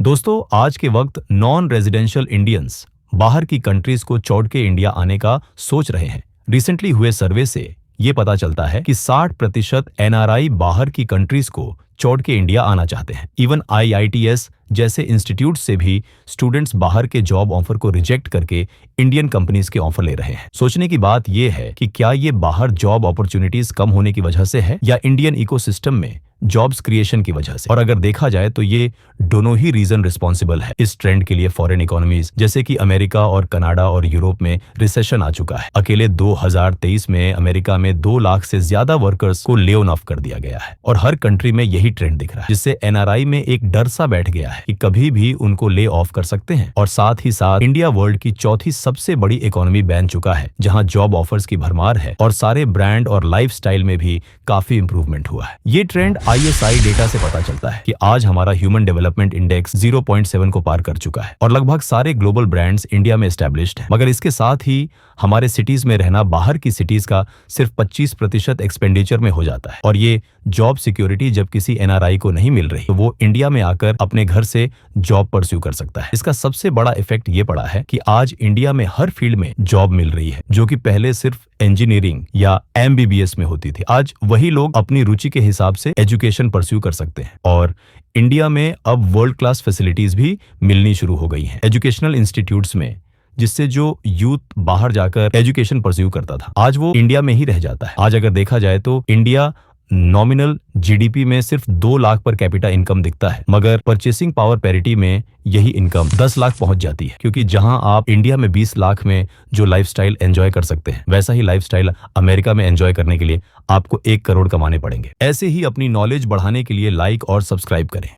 दोस्तों, आज के वक्त नॉन रेजिडेंशियल इंडियंस बाहर की कंट्रीज को छोड़ के इंडिया आने का सोच रहे हैं। रिसेंटली हुए सर्वे से ये पता चलता है कि 60% एनआरआई बाहर की कंट्रीज को छोड़ के इंडिया आना चाहते हैं। इवन आईआईटीएस जैसे इंस्टीट्यूट से भी स्टूडेंट्स बाहर के जॉब ऑफर को रिजेक्ट करके इंडियन कंपनीज के ऑफर ले रहे हैं। सोचने की बात यह है कि क्या ये बाहर जॉब अपॉर्चुनिटीज कम होने की वजह से है या इंडियन इकोसिस्टम में जॉब्स क्रिएशन की वजह से। और अगर देखा जाए तो ये दोनों ही रीजन रिस्पॉन्सिबल है इस ट्रेंड के लिए। फॉरेन इकोनॉमीज जैसे कि अमेरिका और कनाडा और यूरोप में रिसेशन आ चुका है। अकेले 2023 में अमेरिका में 2 लाख से ज्यादा वर्कर्स को ले ऑफ कर दिया गया है और हर कंट्री में यही ट्रेंड दिख रहा है, जिससे एनआरआई में एक डर सा बैठ गया है कि कभी भी उनको ले ऑफ कर सकते हैं। और साथ ही साथ इंडिया वर्ल्ड की चौथी सबसे बड़ी इकोनॉमी बन चुका है, जहां जॉब ऑफर्स की भरमार है और सारे ब्रांड और लाइफस्टाइल में भी काफी इंप्रूवमेंट हुआ है। ये ट्रेंड आईएसआई डेटा से पता चलता है कि आज हमारा ह्यूमन डेवलपमेंट इंडेक्स 0.7 को पार कर चुका है और लगभग सारे ग्लोबल ब्रांड्स इंडिया में एस्टैब्लिश्ड हैं। मगर इसके साथ ही हमारे सिटीज में रहना बाहर की सिटीज का सिर्फ 25% एक्सपेंडिचर में हो जाता है। और ये जॉब सिक्योरिटी जब किसी एनआरआई को नहीं मिल रही तो वो इंडिया में आकर अपने घर से जॉब परस्यू कर सकता है। इसका सबसे बड़ा इफेक्ट ये पड़ा है कि आज इंडिया में हर फील्ड में जॉब मिल रही है, जो कि पहले सिर्फ इंजीनियरिंग या एमबीबीएस में होती थी। आज वही लोग अपनी रुचि के हिसाब से एजुकेशन परस्यू कर सकते हैं और इंडिया में अब वर्ल्ड क्लास फैसिलिटीज भी मिलनी शुरू हो गई हैं एजुकेशनल इंस्टीट्यूट्स में, जिससे जो यूथ बाहर जाकर एजुकेशन परस्यू करता था आज वो इंडिया में ही रह जाता है। आज अगर देखा जाए तो इंडिया नॉमिनल जीडीपी में सिर्फ 2 लाख पर कैपिटा इनकम दिखता है, मगर परचेसिंग पावर पैरिटी में यही इनकम 10 लाख पहुंच जाती है। क्योंकि जहां आप इंडिया में 20 लाख में जो लाइफस्टाइल एंजॉय कर सकते हैं, वैसा ही लाइफस्टाइल अमेरिका में एंजॉय करने के लिए आपको 1 करोड़ कमाने पड़ेंगे। ऐसे ही अपनी नॉलेज बढ़ाने के लिए लाइक और सब्सक्राइब करें।